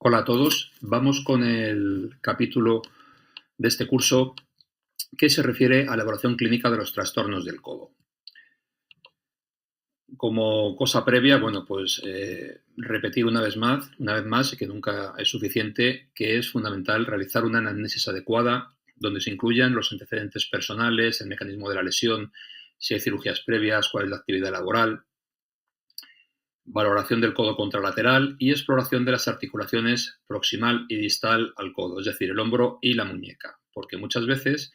Hola a todos, vamos con el capítulo de este curso que se refiere a la evaluación clínica de los trastornos del codo. Como cosa previa, repetir una vez más, que nunca es suficiente, que es fundamental realizar una anamnesis adecuada donde se incluyan los antecedentes personales, el mecanismo de la lesión, si hay cirugías previas, cuál es la actividad laboral, valoración del codo contralateral y exploración de las articulaciones proximal y distal al codo, es decir, el hombro y la muñeca, porque muchas veces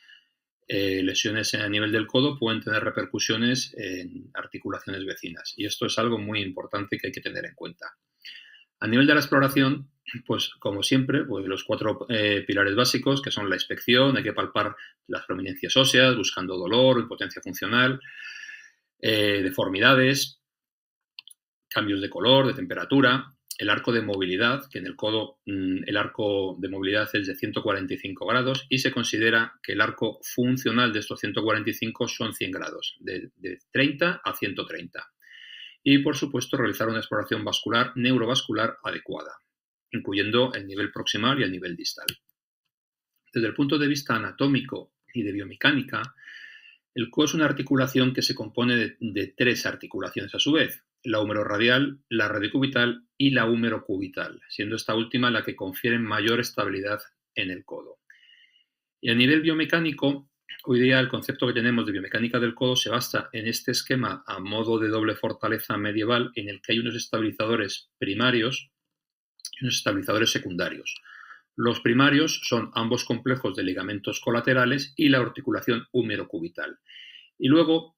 lesiones a nivel del codo pueden tener repercusiones en articulaciones vecinas y esto es algo muy importante que hay que tener en cuenta. A nivel de la exploración, pues como siempre, pues los cuatro pilares básicos, que son la inspección, hay que palpar las prominencias óseas, buscando dolor, impotencia funcional, deformidades, cambios de color, de temperatura, el arco de movilidad, que en el codo el arco de movilidad es de 145 grados y se considera que el arco funcional de estos 145 son 100 grados, de 30 a 130. Y, por supuesto, realizar una exploración vascular, neurovascular adecuada, incluyendo el nivel proximal y el nivel distal. Desde el punto de vista anatómico y de biomecánica, el codo es una articulación que se compone de tres articulaciones a su vez, la húmero-radial, la radiocubital y la húmero-cubital, siendo esta última la que confiere mayor estabilidad en el codo. Y a nivel biomecánico, hoy día el concepto que tenemos de biomecánica del codo se basa en este esquema a modo de doble fortaleza medieval en el que hay unos estabilizadores primarios y unos estabilizadores secundarios. Los primarios son ambos complejos de ligamentos colaterales y la articulación húmero-cubital. Y luego,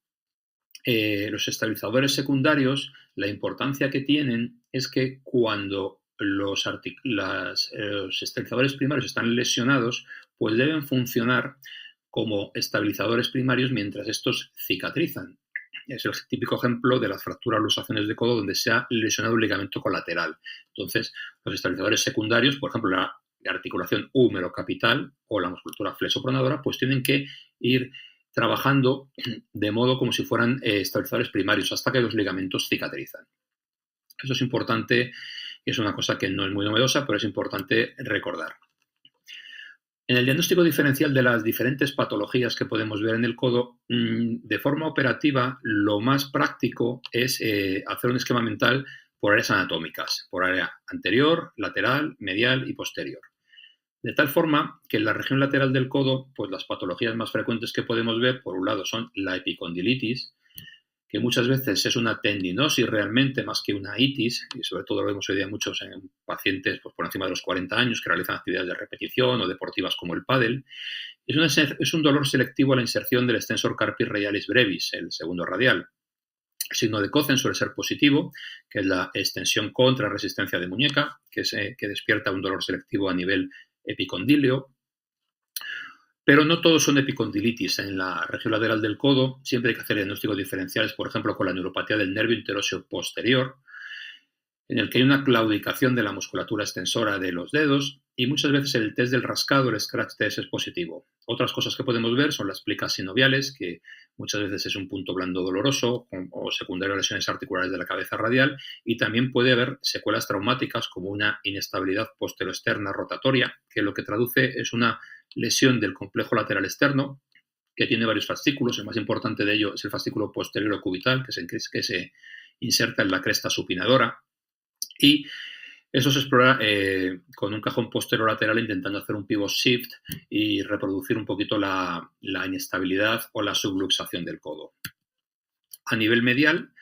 los estabilizadores secundarios, la importancia que tienen es que cuando los estabilizadores primarios están lesionados, pues deben funcionar como estabilizadores primarios mientras estos cicatrizan. Es el típico ejemplo de las fracturas o luxaciones de codo donde se ha lesionado un ligamento colateral. Entonces, los estabilizadores secundarios, por ejemplo, la articulación húmero-capital o la musculatura flexopronadora, pues tienen que ir trabajando de modo como si fueran estabilizadores primarios hasta que los ligamentos cicatrizan. Eso es importante, es una cosa que no es muy novedosa, pero es importante recordar. En el diagnóstico diferencial de las diferentes patologías que podemos ver en el codo, de forma operativa, lo más práctico es hacer un esquema mental por áreas anatómicas, por área anterior, lateral, medial y posterior. De tal forma que en la región lateral del codo, pues las patologías más frecuentes que podemos ver, por un lado, son la epicondilitis, que muchas veces es una tendinosis realmente más que una itis, y sobre todo lo vemos hoy día muchos en pacientes pues, por encima de los 40 años que realizan actividades de repetición o deportivas como el pádel. Es un dolor selectivo a la inserción del extensor carpis radialis brevis, el segundo radial. El signo de Cohen suele ser positivo, que es la extensión contra resistencia de muñeca, que despierta un dolor selectivo a nivel epicondilio. Pero no todos son epicondilitis. En la región lateral del codo siempre hay que hacer diagnósticos diferenciales, por ejemplo, con la neuropatía del nervio interóseo posterior, en el que hay una claudicación de la musculatura extensora de los dedos y muchas veces el test del rascado, el scratch test, es positivo. Otras cosas que podemos ver son las plicas sinoviales, que muchas veces es un punto blando doloroso o secundario a lesiones articulares de la cabeza radial, y también puede haber secuelas traumáticas como una inestabilidad posteroexterna rotatoria, que lo que traduce es una lesión del complejo lateral externo, que tiene varios fascículos. El más importante de ello es el fascículo posterior cubital, que se inserta en la cresta supinadora. Y eso se explora con un cajón posterolateral intentando hacer un pivot shift y reproducir un poquito la inestabilidad o la subluxación del codo. A nivel medial,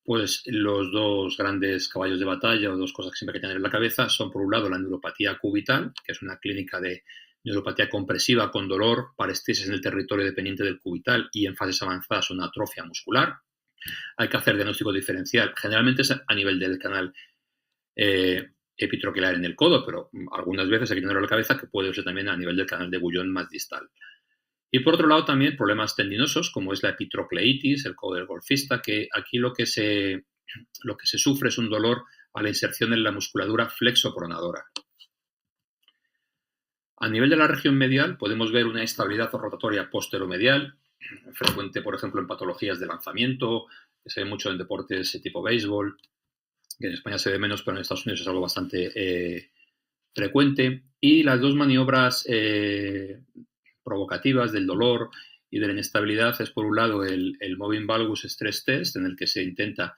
pues los dos grandes caballos de batalla o dos cosas que siempre hay que tener en la cabeza son, por un lado, la neuropatía cubital, que es una clínica de neuropatía compresiva con dolor, parestesis en el territorio dependiente del cubital y en fases avanzadas una atrofia muscular. Hay que hacer diagnóstico diferencial. Generalmente es a nivel del canal epitroquelar en el codo, pero algunas veces hay que tenerlo en la cabeza que puede ser también a nivel del canal de Bouillon más distal. Y por otro lado también problemas tendinosos como es la epitrocleitis, el codo del golfista, que aquí lo que se sufre es un dolor a la inserción en la musculatura flexopronadora. A nivel de la región medial podemos ver una estabilidad rotatoria posteromedial, frecuente por ejemplo en patologías de lanzamiento, que se ve mucho en deportes tipo béisbol, que en España se ve menos, pero en Estados Unidos es algo bastante frecuente. Y las dos maniobras provocativas del dolor y de la inestabilidad es, por un lado, el Moving Valgus Stress Test, en el que se intenta,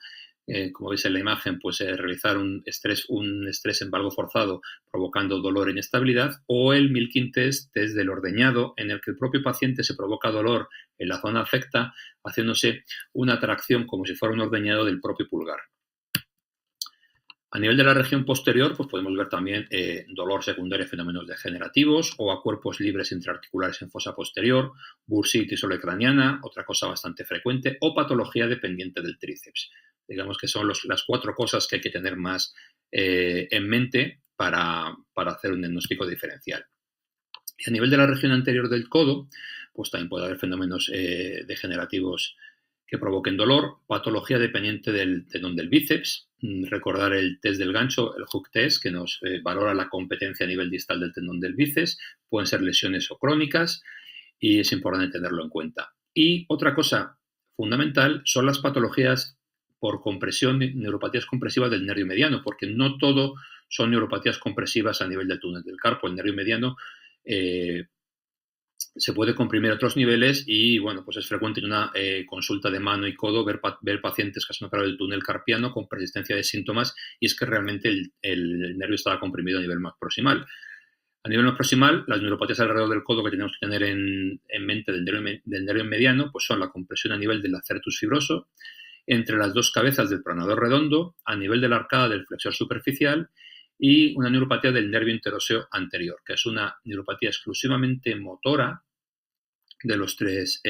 como veis en la imagen, pues realizar un estrés en valgo forzado provocando dolor e inestabilidad, o el Milking Test del ordeñado, en el que el propio paciente se provoca dolor en la zona afecta, haciéndose una tracción como si fuera un ordeñado del propio pulgar. A nivel de la región posterior, pues podemos ver también dolor secundario a fenómenos degenerativos o a cuerpos libres intraarticulares en fosa posterior, bursitis olecraniana, otra cosa bastante frecuente, o patología dependiente del tríceps. Digamos que son las 4 cosas que hay que tener más en mente para hacer un diagnóstico diferencial. Y a nivel de la región anterior del codo, pues también puede haber fenómenos degenerativos que provoquen dolor, patología dependiente del tendón del bíceps, recordar el test del gancho, el hook test, que nos valora la competencia a nivel distal del tendón del bíceps, pueden ser lesiones o crónicas y es importante tenerlo en cuenta. Y otra cosa fundamental son las patologías por compresión, neuropatías compresivas del nervio mediano, porque no todo son neuropatías compresivas a nivel del túnel del carpo. El nervio mediano se puede comprimir a otros niveles y, bueno, pues es frecuente en una consulta de mano y codo ver pacientes que se han operado el túnel carpiano con persistencia de síntomas, y es que realmente el nervio estaba comprimido a nivel más proximal. A nivel más proximal, las neuropatías alrededor del codo que tenemos que tener en mente del nervio mediano pues son la compresión a nivel del acertus fibroso, entre las dos cabezas del pronador redondo, a nivel de la arcada del flexor superficial, y una neuropatía del nervio interóseo anterior, que es una neuropatía exclusivamente motora de los 3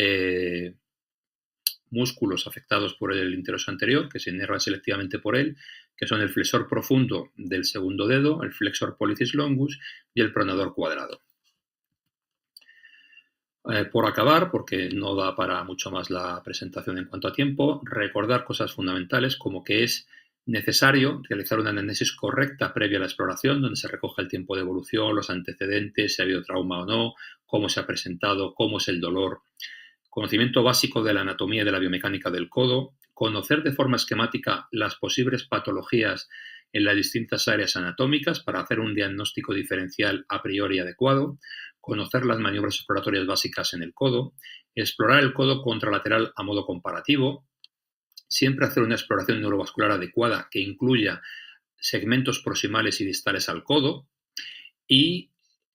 músculos afectados por el interóseo anterior, que se inervan selectivamente por él, que son el flexor profundo del segundo dedo, el flexor pollicis longus y el pronador cuadrado. Por acabar, porque no da para mucho más la presentación en cuanto a tiempo, recordar cosas fundamentales como que es necesario realizar una anamnesis correcta previa a la exploración, donde se recoge el tiempo de evolución, los antecedentes, si ha habido trauma o no, cómo se ha presentado, cómo es el dolor, conocimiento básico de la anatomía y de la biomecánica del codo, conocer de forma esquemática las posibles patologías en las distintas áreas anatómicas para hacer un diagnóstico diferencial a priori adecuado, conocer las maniobras exploratorias básicas en el codo, explorar el codo contralateral a modo comparativo, siempre hacer una exploración neurovascular adecuada que incluya segmentos proximales y distales al codo, y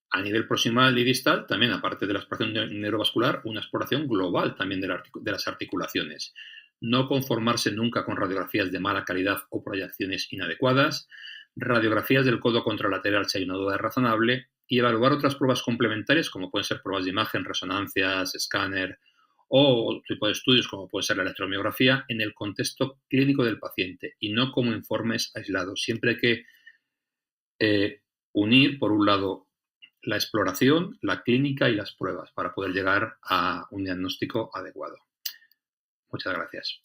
a nivel proximal y distal también, aparte de la exploración neurovascular, una exploración global también de las articulaciones. No conformarse nunca con radiografías de mala calidad o proyecciones inadecuadas, radiografías del codo contralateral si hay una duda razonable, y evaluar otras pruebas complementarias como pueden ser pruebas de imagen, resonancias, escáner o otro tipo de estudios como puede ser la electromiografía en el contexto clínico del paciente y no como informes aislados. Siempre hay que unir, por un lado, la exploración, la clínica y las pruebas para poder llegar a un diagnóstico adecuado. Muchas gracias.